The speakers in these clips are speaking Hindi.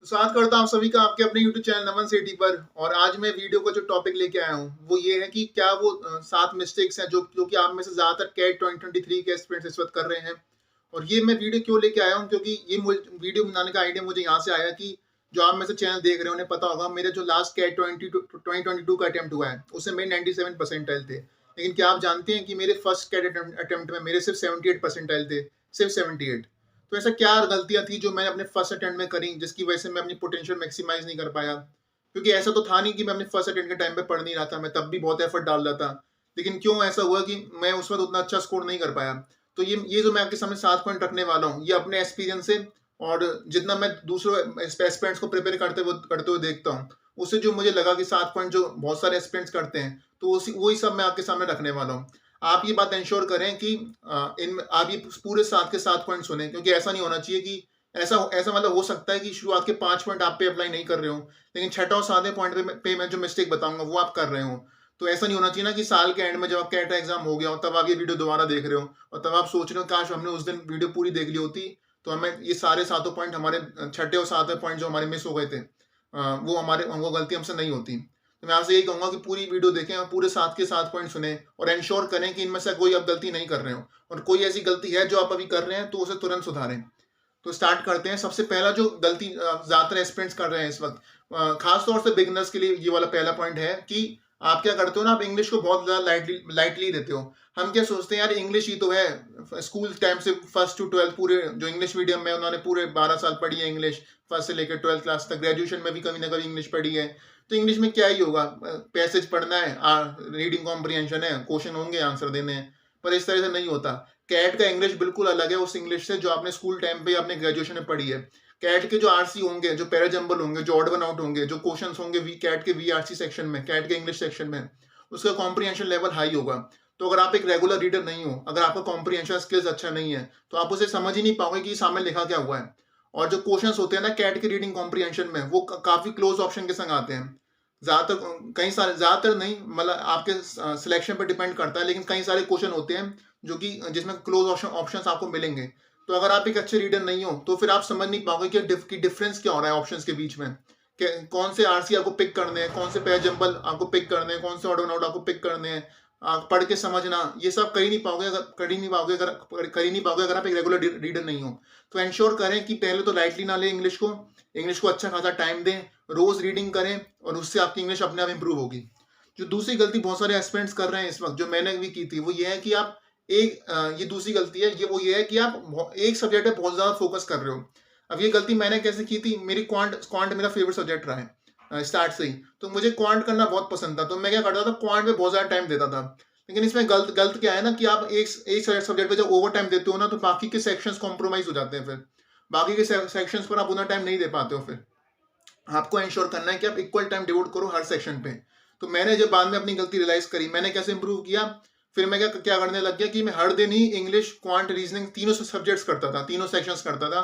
स्वागत करता हूँ आप सभी का आपके अपने YouTube चैनल नमन सेठी पर। और आज मैं वीडियो का जो टॉपिक लेके आया हूँ वो ये है कि क्या वो 7 मिस्टेक्स हैं जो कि आप में से ज़्यादातर कैट 2023 के एस्पिरेंट्स इस वक्त कर रहे हैं। और ये मैं वीडियो क्यों लेके आया हूँ, क्योंकि ये वीडियो बनाने का आइडिया मुझे यहाँ से आया कि जो आप में से चैनल देख रहे हैं उन्हें पता होगा मेरे जो लास्ट कैट 2022 का अटेम्प्ट हुआ है उससे मेरे 97 परसेंटाइल थे। लेकिन क्या आप जानते हैं कि मेरे फर्स्ट कैट अटेम्प्ट में मेरे सिर्फ 78 परसेंटाइल थे, सिर्फ 78। तो ऐसा क्या गलतियां थी जो मैंने अपने फर्स्ट अटेम्प्ट में करी जिसकी वजह से मैं अपनी पोटेंशियल मैक्सिमाइज नहीं कर पाया? क्योंकि ऐसा तो था नहीं कि मैं अपने फर्स्ट अटेम्प्ट के टाइम पे पढ़ नहीं रहा था, मैं तब भी बहुत एफर्ट डाल रहा था। लेकिन क्यों ऐसा हुआ कि मैं उस वक्त उतना अच्छा स्कोर नहीं कर पाया? तो ये जो मैं आपके सामने 7 पॉइंट रखने वाला हूँ ये अपने एक्सपीरियंस से और जितना मैं दूसरों एस्पिरेंट्स को प्रिपेयर करते हुए देखता हूँ उससे जो मुझे लगा कि 7 पॉइंट जो बहुत सारे एस्पिरेंट्स करते हैं तो उसी वही सब मैं आपके सामने रखने वाला हूँ। आप ये बात इंश्योर करें कि इन आप ये पूरे 7 के 7 पॉइंट सुने, क्योंकि ऐसा नहीं होना चाहिए कि ऐसा ऐसा मतलब हो सकता है कि शुरुआत के 5 पॉइंट आप पे अप्लाई नहीं कर रहे हो, लेकिन छठा और 7वें पॉइंट पे मैं जो मिस्टेक बताऊंगा वो आप कर रहे हो। तो ऐसा नहीं होना चाहिए ना कि साल के एंड में जब आपका कैट एग्जाम हो गया हो तब आप ये वीडियो दोबारा देख रहे हो और तब आप सोच रहे हो काश हमने उस दिन वीडियो पूरी देख ली होती तो हमें ये सारे सातों पॉइंट हमारे छठे और 7वें पॉइंट जो हमारे मिस हो गए थे वो गलती हमसे नहीं होती। तो मैं आपसे यही कहूंगा कि पूरी वीडियो देखें और पूरे 7 के 7 पॉइंट सुने और इंश्योर करें कि इनमें से कोई आप गलती नहीं कर रहे हो, और कोई ऐसी गलती है जो आप अभी कर रहे हैं तो उसे तुरंत सुधारें। तो स्टार्ट करते हैं। सबसे पहला जो गलती ज्यादातर एस्पिरेंट्स कर रहे हैं इस वक्त, खास तौर से बिगिनर्स के लिए ये वाला पहला पॉइंट है कि आप क्या करते हो ना, आप इंग्लिश को बहुत ज्यादा लाइटली लेते हो। हम क्या सोचते हैं यार इंग्लिश ही तो है, स्कूल टाइम से फर्स्ट टू ट्वेल्थ पूरे जो इंग्लिश मीडियम में उन्होंने पूरे 12 साल पढ़ी है इंग्लिश, फर्स्ट से लेकर 12th क्लास तक, ग्रेजुएशन में भी कभी ना कभी इंग्लिश पढ़ी है। तो इंग्लिश में क्या ही होगा, पैसेज पढ़ना है, रीडिंग कॉम्प्रिहेंशन है, क्वेश्चन होंगे, आंसर देने हैं। पर इस तरह से नहीं होता। कैट का इंग्लिश बिल्कुल अलग है उस इंग्लिश से जो आपने स्कूल टाइम पे आपने ग्रेजुएशन में पढ़ी है। कैट के जो आरसी होंगे, जो पैराजंबल होंगे, जो ऑड वन आउट होंगे, जो क्वेश्चंस होंगे कैट के वीआरसी सेक्शन में, कैट के इंग्लिश सेक्शन में, उसका कॉम्प्रिहेंशन लेवल हाई होगा। तो अगर आप एक रेगुलर रीडर नहीं हो, अगर आपका कॉम्प्रिहेंशन स्किल्स अच्छा नहीं है, तो आप उसे समझ ही नहीं पाओगे कि सामने लिखा क्या हुआ है। और जो क्वेश्चंस होते हैं ना कैट के रीडिंग कॉम्प्रिहेंशन में, वो काफी क्लोज ऑप्शन के संग आते हैं। ज्यादातर नहीं, मतलब आपके सिलेक्शन पर डिपेंड करता है, लेकिन कई सारे क्वेश्चन होते हैं जो कि जिसमें क्लोज ऑप्शंस आपको मिलेंगे। तो अगर आप एक अच्छे रीडर नहीं हो तो फिर आप समझ नहीं पाओगे कि डिफरेंस क्या हो रहा है ऑप्शंस के बीच में, कि कौन से आरसी आपको पिक करने हैं, कौन से पैराजंबल आपको पिक करने हैं, कौन से ऑड वन आउट आपको पिक करने हैं। आप पढ़ के समझना ये सब कर ही नहीं पाओगे अगर आप एक रेगुलर रीडर नहीं हो। तो इंश्योर करें कि पहले तो लाइटली ना लें इंग्लिश को अच्छा खासा टाइम दें, रोज रीडिंग करें और उससे आपकी इंग्लिश अपने आप इंप्रूव होगी। जो दूसरी गलती बहुत सारे एस्पिरेंट्स कर रहे हैं इस वक्त, जो मैंने भी की थी, वो ये है कि आप ये दूसरी गलती है, ये है कि आप एक सब्जेक्ट पे बहुत ज्यादा फोकस कर रहे हो। अब ये गलती मैंने कैसे की थी, मेरी क्वांट मेरा फेवरेट सब्जेक्ट रहा है स्टार्ट से ही। तो मुझे क्वांट करना बहुत पसंद था, तो मैं क्या करता था, क्वांट में बहुत ज्यादा टाइम देता था। लेकिन इसमें गलत गलत क्या है ना कि आप एक सब्जेक्ट पे जब ओवर टाइम देते हो ना तो बाकी के सेक्शंस कॉम्प्रोमाइज हो जाते हैं। फिर बाकी के सेक्शंस पर आप उतना टाइम नहीं दे पाते हो। फिर आपको इंश्योर करना है कि आप इक्वल टाइम डिवोट करो हर सेक्शन पे। तो मैंने जब बाद में अपनी गलती रियलाइज करी, मैंने कैसे इंप्रूव किया, फिर मैं क्या करने लग गया कि मैं हर दिन ही इंग्लिश, क्वांट, रीजनिंग तीनों सब्जेक्ट्स करता था, तीनों सेक्शंस करता था।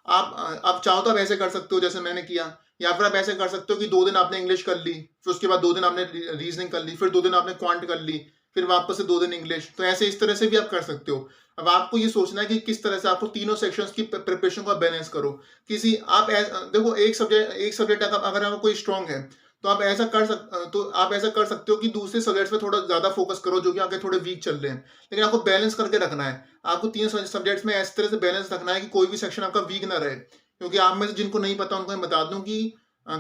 आप चाहो तो आप ऐसे कर सकते हो जैसे मैंने किया, या फिर आप ऐसे कर सकते हो कि 2 दिन आपने इंग्लिश कर ली, फिर उसके बाद 2 दिन आपने रीजनिंग कर ली, फिर 2 दिन आपने क्वांट कर ली, फिर वापस से 2 दिन इंग्लिश। तो ऐसे इस तरह से भी आप कर सकते हो। अब आपको ये सोचना है कि किस तरह से आपको तीनों सेक्शंस की प्रिपरेशन को बैलेंस करो। देखो एक सब्जेक्ट अगर आपका कोई स्ट्रांग है तो आप ऐसा कर सकते हो कि दूसरे सब्जेक्ट्स पे थोड़ा ज्यादा फोकस करो जो कि आपके थोड़े वीक चल रहे हैं। लेकिन आपको बैलेंस करके रखना है। आपको 3 सब्जेक्ट्स में इस तरह से बैलेंस रखना है कि कोई भी सेक्शन आपका वीक ना रहे। क्योंकि आप में से जिनको नहीं पता उनको मैं बता दूं कि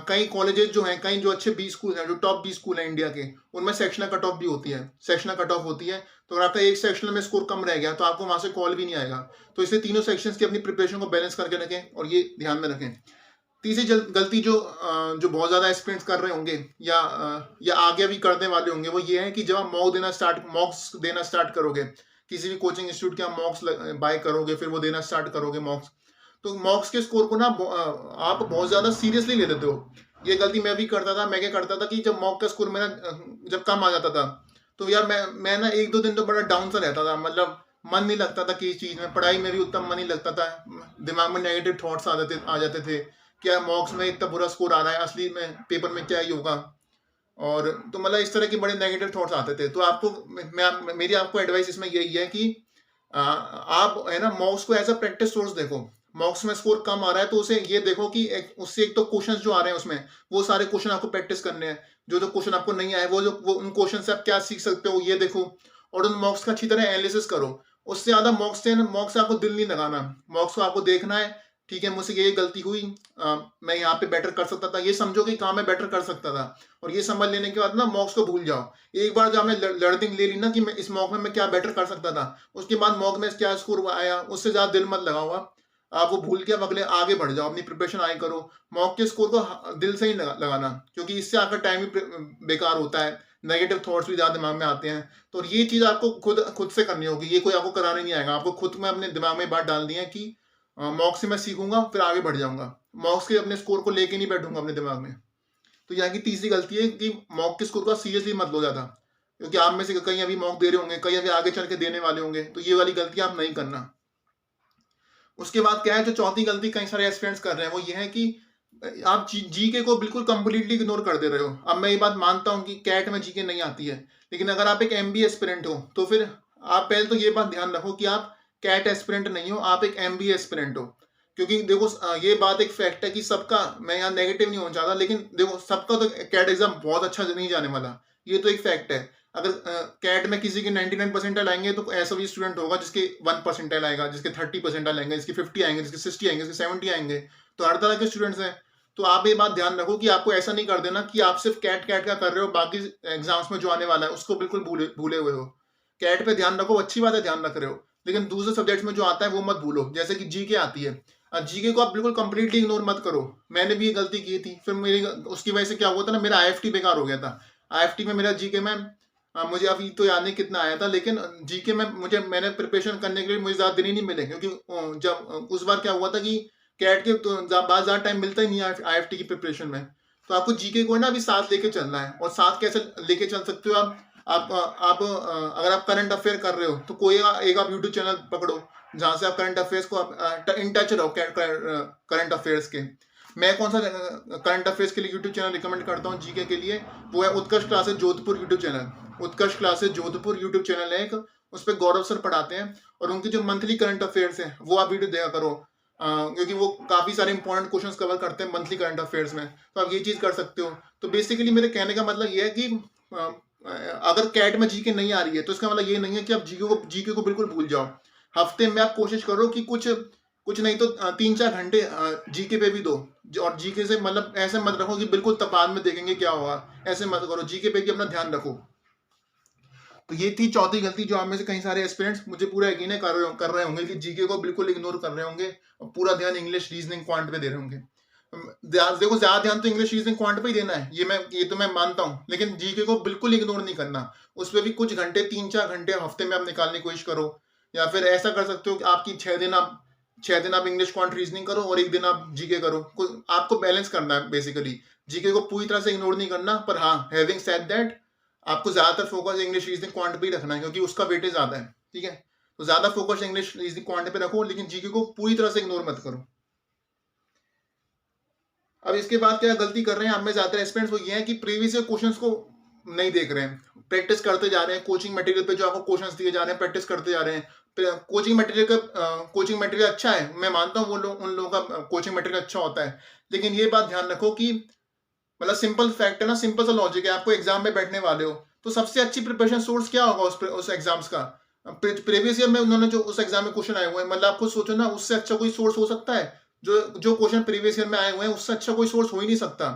कई कॉलेजेस जो हैं, कई जो अच्छे 20 स्कूल हैं, जो टॉप 20 स्कूल हैं इंडिया के, उनमें सेक्शनल कट ऑफ भी होती है, सेक्शनल कट ऑफ होती है। तो अगर आपका एक सेक्शनल में स्कोर कम रह गया तो आपको वहां से कॉल भी नहीं आएगा। तो इसलिए तीनों सेक्शंस की अपनी प्रिपरेशन को बैलेंस करके रखें और ये ध्यान में रखें। तीसरी गलती जो बहुत ज्यादा एस्पिरेंट्स कर रहे होंगे या आगे भी करने वाले होंगे, वो ये है कि जब आप मॉक्स देना स्टार्ट करोगे, किसी भी कोचिंग इंस्टीट्यूट के आप मॉक्स बाय करोगे, फिर वो देना स्टार्ट करोगे मॉक्स, तो मॉक्स के स्कोर को ना आप बहुत ज्यादा सीरियसली ले लेते हो। ये गलती मैं भी करता था। मैं क्या करता था कि जब मॉक का स्कोर मेरा जब कम आ जाता था तो यार मैं ना 1-2 दिन तो बड़ा डाउन सा रहता था, मतलब मन नहीं लगता था किसी चीज में, पढ़ाई में भी उतना मन नहीं लगता था, दिमाग में नेगेटिव थॉट्स आ जाते थे। क्या मॉक्स में इतना बुरा स्कोर आ रहा है, असली में पेपर में क्या ही होगा। और तो मतलब इस तरह के बड़े नेगेटिव थॉट्स आते थे। तो मेरी आपको एडवाइस इसमें यही है कि आप है ना मॉक्स को एज अ प्रैक्टिस सोर्स देखो। मॉक्स में स्कोर कम आ रहा है तो उसे ये देखो कि उससे एक तो क्वेश्चंस जो आ रहे हैं उसमें वो सारे क्वेश्चन आपको प्रैक्टिस करने हैं। जो जो क्वेश्चन आपको नहीं आए वो उन क्वेश्चन से आप क्या सीख सकते हो ये देखो, और उन मॉक्स का अच्छी तरह एनालिसिस करो। उससे ज्यादा मॉक्स से आपको दिल नहीं लगाना। मॉक्स को आपको देखना है, ठीक है, मुझसे ये गलती हुई, मैं यहाँ पे बेटर कर सकता था, ये समझो कि कहाँ मैं बेटर कर सकता था, और ये समझ लेने के बाद ना मॉक्स को भूल जाओ। एक बार जब आपने लर्निंग ले ली ना कि मैं इस मॉक में मैं क्या बेटर कर सकता था, उसके बाद मॉक में क्या स्कोर आया उससे ज्यादा दिल मत लगाओ। आप वो भूल के आप अगले आगे बढ़ जाओ, अपनी प्रिपरेशन आगे करो। मॉक के स्कोर को दिल से ही लगाना, क्योंकि इससे आपका टाइम भी बेकार होता है, नेगेटिव थॉट्स भी ज्यादा दिमाग में आते हैं। तो ये चीज आपको खुद से करनी होगी, ये कोई आपको कराने नहीं आएगा। आपको खुद में अपने दिमाग में बात डालनी है कि मॉक से मैं सीखूंगा फिर आगे बढ़ जाऊंगा, मॉक्स के अपने स्कोर को लेके नहीं बैठूंगा अपने दिमाग में। तो यहाँ की तीसरी गलती है कि मॉक के स्कोर को सीरियसली मत लो ज्यादा, क्योंकि आप में से कई अभी मॉक दे रहे होंगे, कई अभी आगे चल के देने वाले होंगे, तो ये वाली गलती आप नहीं करना। उसके बाद क्या है, जो चौथी गलती कई सारे एस्पिरेंट्स कर रहे हैं वो ये है कि आप जीके को बिल्कुल कंप्लीटली इग्नोर कर दे रहे हो। अब मैं ये बात मानता हूँ कि कैट में जीके नहीं आती है, लेकिन अगर आप एक एमबीए एस्पिरेंट हो तो फिर आप पहले तो ये बात ध्यान रखो कि आप कैट एस्पिरेंट नहीं हो, आप एक एमबीए एस्पिरेंट हो। क्योंकि देखो ये बात एक फैक्ट है कि सबका, मैं यहाँ नेगेटिव नहीं होना चाहता, लेकिन देखो सबका तो कैट एग्जाम बहुत अच्छा नहीं जाने वाला, ये तो एक फैक्ट है। अगर कैट में किसी के 99 परसेंटाइल आएंगे तो ऐसा भी स्टूडेंट होगा जिसके 1 परसेंटाइल आएगा, जिसके 30 परसेंटाइल आएंगे, जिसके 50 आएंगे, जिसके 60 आएंगे, जिसके 70 आएंगे। तो हर तरह के स्टूडेंट्स हैं। तो आप ये बात ध्यान रखो कि आपको ऐसा नहीं कर देना कि आप सिर्फ कैट कैट का कर रहे हो, बाकी एग्जाम्स में जो आने वाला है उसको बिल्कुल भूले हुए हो। कैट पे ध्यान रखो, अच्छी बात है ध्यान रख रहे हो, लेकिन दूसरे सब्जेक्ट्स में जो आता है वो मत भूलो। जैसे कि जीके आती है, जीके को आप बिल्कुल कंप्लीटली इग्नोर मत करो। मैंने भी ये गलती की थी, फिर मेरी उसकी वजह से क्या हुआ था ना, मेरा आईएफटी बेकार हो गया था। आईएफटी में मेरा जीके में मुझे अभी तो याद नहीं कितना आया था, लेकिन जीके में मैंने प्रिपरेशन करने के लिए मुझे ज्यादा दिन ही नहीं मिले, क्योंकि जब उस बार क्या हुआ था कि कैट के तो बाद ज्यादा टाइम मिलता ही नहीं है आईएफटी की प्रिपरेशन में। तो आपको जीके को ना अभी साथ लेके चलना है। और साथ कैसे लेके चल सकते हो आप अगर आप करंट अफेयर कर रहे हो तो कोई एक आप यूट्यूब चैनल पकड़ो जहां से आप करंट अफेयर्स को इन टच रहो करंट अफेयर्स के। मैं कौन सा करंट अफेयर्स के लिए यूट्यूब चैनल रिकमेंड करता हूँ जीके के लिए, वो है उत्कर्ष क्लासेस जोधपुर यूट्यूब चैनल। उत्कर्ष क्लासेस जोधपुर यूट्यूब चैनल है एक, उस पर गौरव सर पढ़ाते हैं, और उनकी जो मंथली करंट अफेयर्स है वो आप वीडियो देखा करो, क्योंकि वो काफी सारे इंपॉर्टेंट क्वेश्चंस कवर करते हैं मंथली करंट अफेयर्स में। तो आप ये चीज कर सकते हो। तो बेसिकली मेरे कहने का मतलब ये है कि अगर कैट में जीके नहीं आ रही है तो इसका मतलब ये नहीं है कि आप जीके को बिल्कुल भूल जाओ। हफ्ते में आप कोशिश करो कि कुछ नहीं तो 3-4 घंटे जीके पे भी दो। और जीके से मतलब ऐसे मत रखो कि बिल्कुल तपाल में देखेंगे क्या होगा, ऐसे मत करो, जीके पे भी अपना ध्यान रखो। तो ये थी चौथी गलती जो आप में से कई सारे एस्पिरेंट्स मुझे पूरा यकीन है कर रहे होंगे कि जीके को बिल्कुल इग्नोर कर रहे होंगे और पूरा ध्यान इंग्लिश रीजनिंग क्वांट पे दे रहे होंगे। देखो ज्यादा ध्यान तो इंग्लिश रीजनिंग क्वांट पे ही देना है, ये तो मैं मानता हूँ, लेकिन जीके को बिल्कुल इग्नोर नहीं करना। उस पर भी कुछ घंटे 3-4 घंटे हफ्ते में आप निकालने की कोशिश करो। या फिर ऐसा कर सकते हो कि आपकी 6 दिन आप इंग्लिश क्वांट रीजनिंग करो और एक दिन आप जीके करो। आपको बैलेंस करना है बेसिकली, जीके को पूरी तरह से इग्नोर नहीं करना। पर हाँ, हैविंग सेड दैट, आपको ज्यादातर फोकस इंग्लिश रीजनिंग क्वांट पे ही रखना है, क्योंकि उसका वेटेज ज्यादा है। ठीक है, तो ज्यादा फोकस इंग्लिश रीजनिंग क्वांट पे रखो, लेकिन जीके को पूरी तरह से इग्नोर मत करो। अब इसके बाद क्या गलती कर रहे हैं आप में ज्यादातर एस्पिरेंट्स, वो ये है कि प्रीवियस ईयर क्वेश्चंस को नहीं देख रहे हैं, प्रैक्टिस करते जा रहे हैं। कोचिंग मटेरियल पे जो आपको क्वेश्चंस दिए जा रहे हैं प्रैक्टिस करते जा रहे हैं। कोचिंग मटेरियल अच्छा है, मैं मानता हूँ उन लोगों का कोचिंग मटेरियल अच्छा होता है, लेकिन ये बात ध्यान रखो कि मतलब सिंपल फैक्ट है ना, सिंपल सा लॉजिक है, आपको एग्जाम में बैठने वाले हो तो सबसे अच्छी प्रिपरेशन सोर्स क्या होगा उस एग्जाम्स का? प्रीवियस ईयर में उन्होंने जो उस एग्जाम में क्वेश्चन आए हुए हैं, मतलब आप खुद सोचो ना, उससे अच्छा कोई सोर्स हो सकता है? जो क्वेश्चन प्रीवियस ईयर में आए हुए हैं उससे अच्छा कोई सोर्स हो ही नहीं सकता।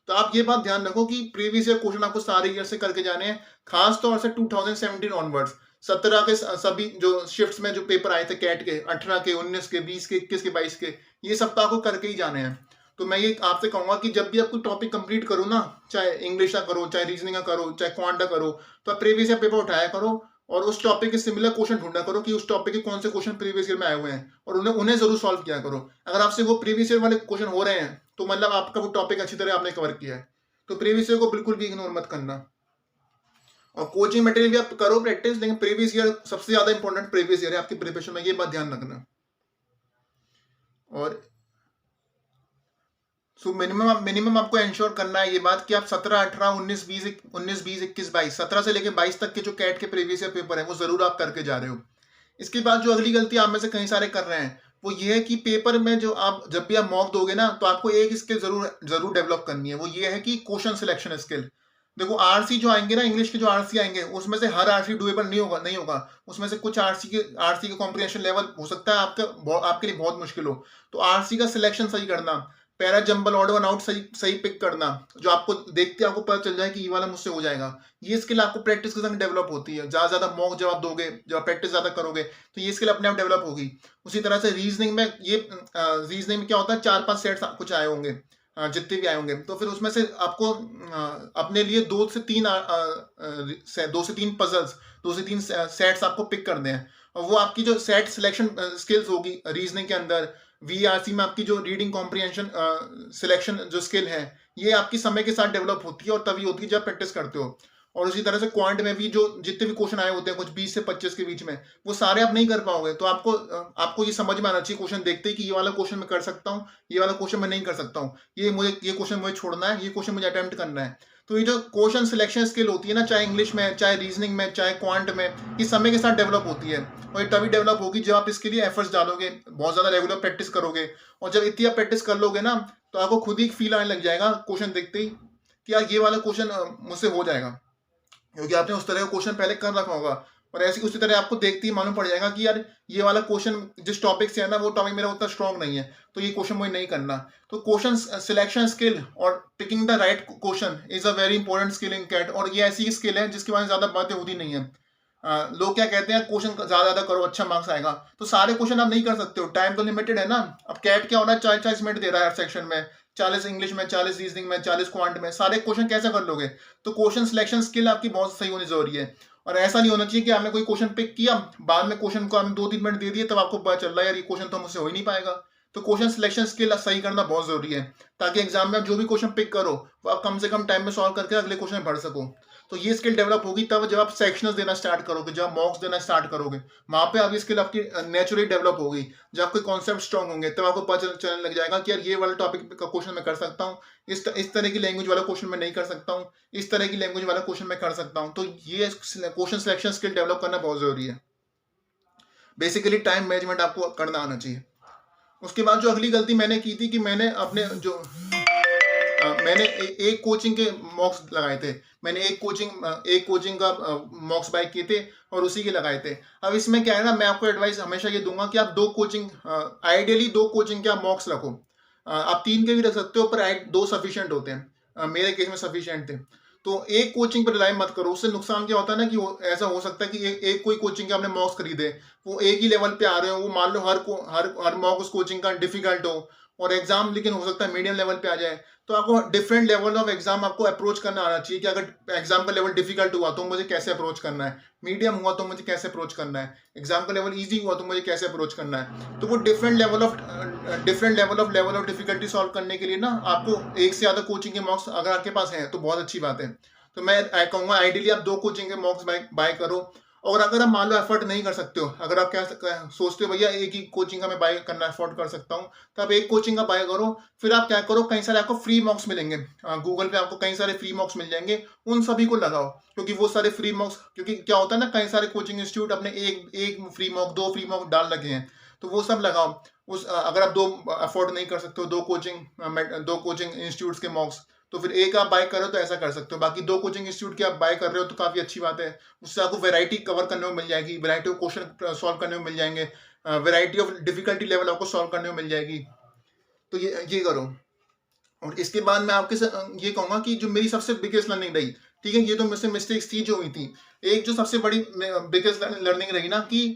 तो आप ये बात ध्यान रखो कि प्रीवियस ईयर क्वेश्चन आपको सारे ईयर से करके जाने हैं, खास तौर से 2017 ऑनवर्ड्स। 17 के सभी जो शिफ्ट्स में जो पेपर आए थे कैट के, 18 के, 19 के, 20 के, 21 के, 22 के, ये सब तो आपको करके ही जाने हैं। तो मैं ये आपसे कहूंगा कि जब भी आप कोई टॉपिक कंप्लीट करो ना, चाहे इंग्लिश का करो, चाहे रीजनिंग का करो, चाहे क्वांट का करो, तो आप प्रीवियस ईयर पेपर उठाया करो और उस टॉपिक के सिमिलर क्वेश्चन ढूंढा करो कि उस टॉपिक के कौन से क्वेश्चन प्रीवियस ईयर में आए हुए हैं, और उन्हें जरूर सॉल्व किया करो। अगर आपसे वो प्रीवियस ईयर वाले क्वेश्चन हो रहे हैं तो मतलब आपका वो टॉपिक अच्छी तरह आपने कवर किया है। तो प्रीवियस ईयर को बिल्कुल भी इग्नोर मत करना। और कोचिंग मटेरियल भी आप करो प्रैक्टिस, लेकिन प्रीवियस ईयर सबसे ज्यादा इंपॉर्टेंट प्रीवियस ईयर है आपकी प्रिपरेशन में, ये बात ध्यान रखना। और सो मिनिमम आपको इंश्योर करना है ये बात कि आप 17, 18, 19, 20, 21, 22, 17 से लेकर 22 तक के जो कैट के प्रीवियस ईयर पेपर है वो जरूर आप करके जा रहे हो। इसके बाद जो अगली गलती आप में से कई सारे कर रहे हैं वो ये है कि पेपर में जो आप जब भी आप मॉक दोगे ना, तो आपको एक स्किल ज़रूर डेवलप करनी है। वो ये है कि क्वेश्चन सिलेक्शन स्किल। देखो आरसी जो आएँगे ना, इंग्लिश के जो आरसी आएँगे, उसमें से हर आरसी डुएबल नहीं होगा। उसमें से कुछ आरसी के कॉम्प्रिहेंशन लेवल हो सकता है आपके लिए बहुत मुश्किल हो। तो आरसी का सिलेक्शन सही करना, para jumble odd one out सही सही पिक करना, जो आपको देखते आपको पता चल जाए कि ये वाला मुझसे हो जाएगा। ये स्किल आपको प्रैक्टिस के संग डेवलप होती है। ज़्यादा मॉक जब आप दोगे, जब आप प्रैक्टिस ज़्यादा करोगे, तो ये स्किल अपने आप डेवलप होगी। उसी तरह से रीजनिंग में क्या होता है, 4-5 सेट्स कुछ आए होंगे, जितने भी आए होंगे, तो फिर उसमें से आपको अपने लिए 2 से 3 पजल्स, 2 से 3 सेट्स आपको पिक करने हैं। और वो आपकी जो सेट सिलेक्शन स्किल्स होगी रीजनिंग के अंदर, वीआरसी में आपकी जो रीडिंग कॉम्प्रिहेंशन सिलेक्शन जो स्किल है, ये आपकी समय के साथ डेवलप होती है और तभी होती है जब प्रैक्टिस करते हो। और उसी तरह से क्वांट में भी जो जितने भी क्वेश्चन आए होते हैं, कुछ 20 से 25 के बीच में, वो सारे आप नहीं कर पाओगे। तो आपको ये समझ में आना चाहिए क्वेश्चन देखते ही कि ये वाला क्वेश्चन मैं कर सकता हूँ, ये वाला क्वेश्चन मैं नहीं कर सकता हूँ, ये क्वेश्चन मुझे छोड़ना है, ये क्वेश्चन मुझे अटेम्प्ट करना है। तो ये जो क्वेश्चन सिलेक्शन स्किल होती है ना, चाहे इंग्लिश में, चाहे रीजनिंग में, चाहे क्वांट में, ये समय के साथ डेवलप होती है। और ये तभी डेवलप होगी जब आप इसके लिए एफर्ट्स डालोगे, बहुत ज़्यादा रेगुलर प्रैक्टिस करोगे। और जब इतनी आप प्रैक्टिस कर लोगे ना, तो आपको खुद ही फील आने लग जाएगा क्वेश्चन देखते ही कि यार ये वाला क्वेश्चन मुझसे हो जाएगा, क्योंकि आपने उस तरह का क्वेश्चन पहले कर रखा होगा। और ऐसी उसी तरह आपको देखते ही मालूम पड़ जाएगा कि यार ये वाला क्वेश्चन जिस टॉपिक से है ना, वो टॉपिक मेरा उतना स्ट्रांग नहीं है, तो ये क्वेश्चन मुझे नहीं करना। तो क्वेश्चन सिलेक्शन स्किल और picking the right question is a very important skill in CAT. और ये ऐसी स्किल है जिसके बारे में ज़्यादा बातें होती नहीं है। लोग क्या कहते हैं, क्वेश्चन ज़्यादा करो अच्छा मार्क्स आएगा। तो सारे क्वेश्चन आप नहीं कर सकते हो, टाइम तो लिमिटेड है ना। अब कैट क्या हो रहा है, 40-40 मिनट दे रहा है हर सेक्शन में, 40 इंग्लिश में, 40 रीजनिंग में, 40 क्वांट में, सारे क्वेश्चन कैसे कर लोगे। तो क्वेश्चन सिलेक्शन स्किल आपकी बहुत सही होनी जरूरी है। और ऐसा नहीं होना चाहिए कि आपने कोई क्वेश्चन पिक किया, बाद में क्वेश्चन को आपने 2-3 मिनट दे दिए, तब आपको पता चल रहा है यार ये क्वेश्चन तो मुझसे हो ही नहीं पाएगा। तो क्वेश्चन सिलेक्शन स्किल सही करना बहुत जरूरी है, ताकि एग्जाम में आप जो भी क्वेश्चन पिक करो, वो आप कम से कम टाइम में सॉल्व करके अगले क्वेश्चन में बढ़ सको। तो ये स्किल डेवलप होगी तब जब आप सेक्शनल्स देना स्टार्ट करोगे, जब मॉक्स देना स्टार्ट करोगे, वहां पे आपकी स्किल आपकी नेचुरली डेवलप होगी। जब आपके कॉन्सेप्ट स्ट्रांग होंगे, तब आपको पता चलने लग जाएगा कि यार ये वाला टॉपिक का क्वेश्चन मैं कर सकता हूँ, इस तरह की लैंग्वेज वाला क्वेश्चन मैं नहीं कर सकता हूँ, इस तरह की लैंग्वेज वाला क्वेश्चन मैं कर सकता हूँ। तो ये क्वेश्चन सिलेक्शन स्किल डेवलप करना बहुत जरूरी है। बेसिकली टाइम मैनेजमेंट आपको करना आना चाहिए। उसके बाद जो अगली गलती मैंने की थी कि मैंने अपने जो मैंने एक कोचिंग के मॉक्स लगाए थे। मैंने एक कोचिंग का मॉक्स बाय किए थे और उसी के लगाए थे। अब इसमें क्या है ना, मैं आपको एडवाइस हमेशा ये दूंगा कि आप आइडियली 2 कोचिंग के आप मॉक्स रखो। आप 3 के भी रख सकते हो, पर 2 सफिशिएंट होते हैं। मेरे केस में सफिशिएंट थे। तो एक कोचिंग पर रिलाई मत करो। उससे नुकसान क्या होता है ना कि ऐसा हो सकता है कि एक कोई कोचिंग के आपने मॉक्स खरीदे, वो एक ही लेवल पे आ रहे हो, वो मान लो हर मॉक उस कोचिंग का डिफिकल्ट हो, और एग्जाम लेकिन हो सकता है मीडियम लेवल पे आ जाए। तो आपको डिफरेंट लेवल ऑफ एग्जाम आपको अप्रोच करना आना चाहिए कि अगर एग्जाम का लेवल डिफिकल्ट हुआ तो मुझे कैसे अप्रोच करना है, मीडियम हुआ तो मुझे कैसे अप्रोच करना है, एग्जाम का लेवल इजी हुआ तो मुझे कैसे अप्रोच करना है। तो वो different level of difficulty solve करने के लिए ना, आपको एक से ज्यादा कोचिंग के मॉक्स अगर आपके पास हैं तो बहुत अच्छी बात है। तो मैं कहूँगा आइडियली आप 2 कोचिंग के मॉक्स बाय करो। और अगर आप मान लो एफर्ट नहीं कर सकते हो, अगर आप क्या सोचते हो भैया एक ही कोचिंग का मैं बाय करना अफोर्ड कर सकता हूँ, तो आप एक कोचिंग का बाय करो। फिर आप क्या करो, कई सारे आपको फ्री मॉक्स मिलेंगे, गूगल पे आपको कई सारे फ्री मॉक्स मिल जाएंगे, उन सभी को लगाओ। क्योंकि वो सारे फ्री मॉक्स, क्योंकि क्या होता है ना, कई सारे कोचिंग इंस्टीट्यूट अपने एक फ्री मॉक, 2 फ्री मॉक डाल लगे हैं, तो वो सब लगाओ। अगर आप 2 अफोर्ड नहीं कर सकते हो, 2 कोचिंग इंस्टीट्यूट्स के मॉक्स, तो फिर एक आप बाय करो तो ऐसा कर सकते हो। बाकी 2 कोचिंग इंस्टीट्यूट के आप बाय कर रहे हो तो काफी अच्छी बात है। उससे आपको वैरायटी कवर करने में मिल जाएगी, वैरायटी ऑफ क्वेश्चन सॉल्व करने में मिल जाएंगे, वैरायटी ऑफ डिफिकल्टी लेवल आपको सॉल्व करने में मिल जाएगी। तो ये करो। और इसके बाद मैं आपके ये कहूंगा कि जो मेरी सबसे बिगेस्ट लर्निंग रही, ठीक है, ये तो मुझसे मिस्टेक्स थी जो हुई थी, एक जो सबसे बड़ी बिगेस्ट लर्निंग रही ना, कि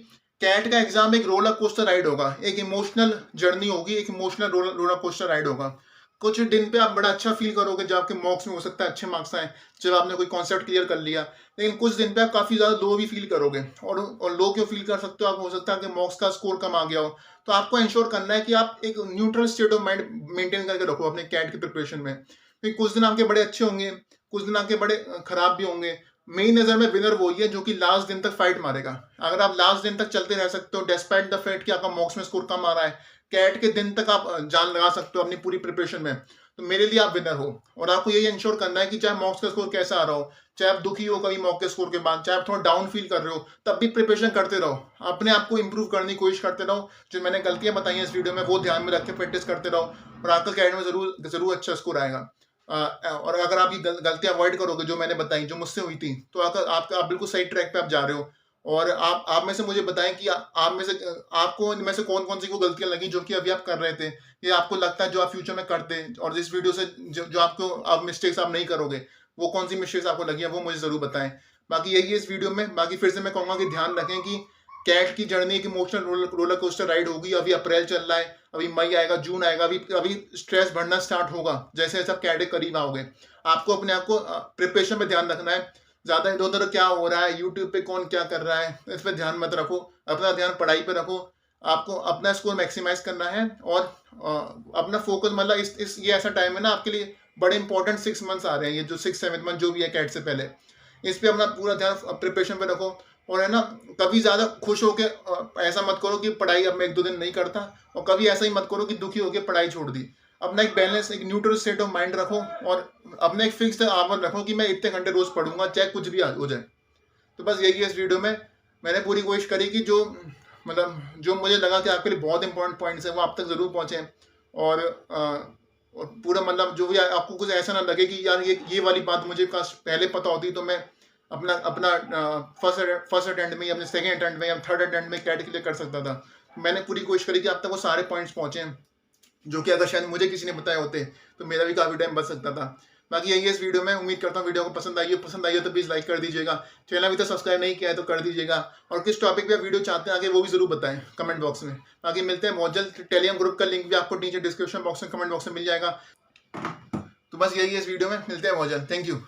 कैट का एग्जाम एक रोलर कोस्टर राइड होगा, एक इमोशनल जर्नी होगी, एक इमोशनल रोलर कोस्टर राइड होगा। कुछ दिन पे आप बड़ा अच्छा फील करोगे जब आपके मॉक्स में हो सकता है अच्छे मार्क्स आए, जब आपने कोई कॉन्सेप्ट क्लियर कर लिया। लेकिन कुछ दिन पे आप काफी ज्यादा लो भी फील करोगे। और लो क्यों फील कर सकते हो आप, हो सकता है कि मॉक्स का स्कोर कम आ गया हो। तो आपको इंश्योर करना है कि आप एक neutral state of mind maintain करके रखो अपने कैट की प्रिपरेशन में, क्योंकि कुछ दिन आपके बड़े अच्छे होंगे, कुछ दिन आपके बड़े खराब भी होंगे। मेरी नजर में विनर वही है जो कि लास्ट दिन तक फाइट मारेगा। अगर आप लास्ट दिन तक चलते रह सकते हो, डिस्पाइट द फैक्ट कि आपका मॉक्स में स्कोर कम आ रहा है, कैट के दिन तक आप जान लगा सकते हो अपनी पूरी प्रिपरेशन में, तो मेरे लिए आप विनर हो। और आपको यही इंश्योर करना है कि चाहे मॉक्स का स्कोर कैसा आ रहा हो, चाहे आप दुखी हो कभी मॉक के स्कोर के बाद, चाहे आप थोड़ा डाउन फील कर रहे हो, तब भी प्रिपरेशन करते रहो, अपने आप को इंप्रूव करने की कोशिश करते रहो। जो मैंने गलतियां बताई हैं इस वीडियो में वो ध्यान में रख के प्रैक्टिस करते रहो और आपका कैड में जरूर अच्छा स्कोर आएगा। और अगर आप ये गलतियां अवॉइड करोगे जो मैंने बताई, जो मुझसे हुई थी, तो आप बिल्कुल सही ट्रैक पे आप जा रहे हो। और आप में से मुझे बताएं कि आप में से आपको इनमें से कौन कौन सी वो गलतियां लगी जो कि अभी आप कर रहे थे, ये आपको लगता है जो आप फ्यूचर में करते, और जिस वीडियो से जो आपको आप मिस्टेक्स आप नहीं करोगे, वो कौन सी मिस्टेक्स आपको लगी है वो मुझे जरूर बताएं। बाकी यही है इस वीडियो में। बाकी फिर से मैं कहूंगा कि ध्यान रखें कि कैट की जर्नी एक इमोशनल रोलर कोस्टर राइड होगी। अभी अप्रैल चल रहा है, अभी मई आएगा, जून आएगा, अभी स्ट्रेस बढ़ना स्टार्ट होगा जैसे जैसे आप कैट के करीब आओगे। आपको अपने आप को प्रिपरेशन में ध्यान रखना है। ज्यादा इधर उधर क्या हो रहा है, यूट्यूब पे कौन क्या कर रहा है, इस पर ध्यान मत रखो। अपना ध्यान पढ़ाई पे रखो। आपको अपना स्कोर मैक्सिमाइज करना है और अपना फोकस, मतलब इस ये ऐसा टाइम है ना आपके लिए, बड़े इंपॉर्टेंट 6 मंथ्स आ रहे हैं, ये जो 6-7 मंथ जो भी है कैट से पहले, इस पे अपना पूरा ध्यान प्रिपरेशन पे रखो। और है ना, कभी ज्यादा खुश होके ऐसा मत करो कि पढ़ाई अब मैं 1-2 दिन नहीं करता, और कभी ऐसा ही मत करो कि दुखी होके पढ़ाई छोड़ दी। अपना एक बैलेंस, एक न्यूट्रल स्टेट ऑफ माइंड रखो और अपने एक फिक्स आवर रखो कि मैं इतने घंटे रोज पढ़ूंगा चाहे कुछ भी हो जाए। तो बस यही है इस वीडियो में। मैंने पूरी कोशिश करी कि जो मतलब जो मुझे लगा कि आपके लिए बहुत इंपॉर्टेंट पॉइंट्स है वो आप तक जरूर पहुंचे। और पूरा मतलब जो भी आपको कुछ ऐसा ना लगे कि यार ये वाली बात मुझे काश पहले पता होती तो मैं अपना अपना फर्स्ट अटेम्प्ट में या अपने सेकंड अटेम्प्ट में या थर्ड अटेम्प्ट में कैट क्लियर कर सकता था। मैंने पूरी कोशिश करी कि आप तक वो सारे पॉइंट्स पहुंचे हैं, जो कि अगर शायद मुझे किसी ने बताए होते तो मेरा भी काफी टाइम बच सकता था। बाकी यही है इस वीडियो में। उम्मीद करता हूँ वीडियो को पसंद आई हो तो प्लीज लाइक कर दीजिएगा। चैनल अभी तक सब्सक्राइब नहीं किया है तो कर दीजिएगा। और किस टॉपिक पे आप वीडियो चाहते हैं आगे वो भी जरूर बताएं कमेंट बॉक्स में। बाकी मिलते हैं बहुत जल्द। टेलीग्राम ग्रुप का लिंक भी आपको नीचे डिस्क्रिप्शन बॉक्स में, कमेंट बॉक्स में मिल जाएगा। तो बस यही है इस वीडियो में, मिलते हैं बहुत जल्द। Thank you.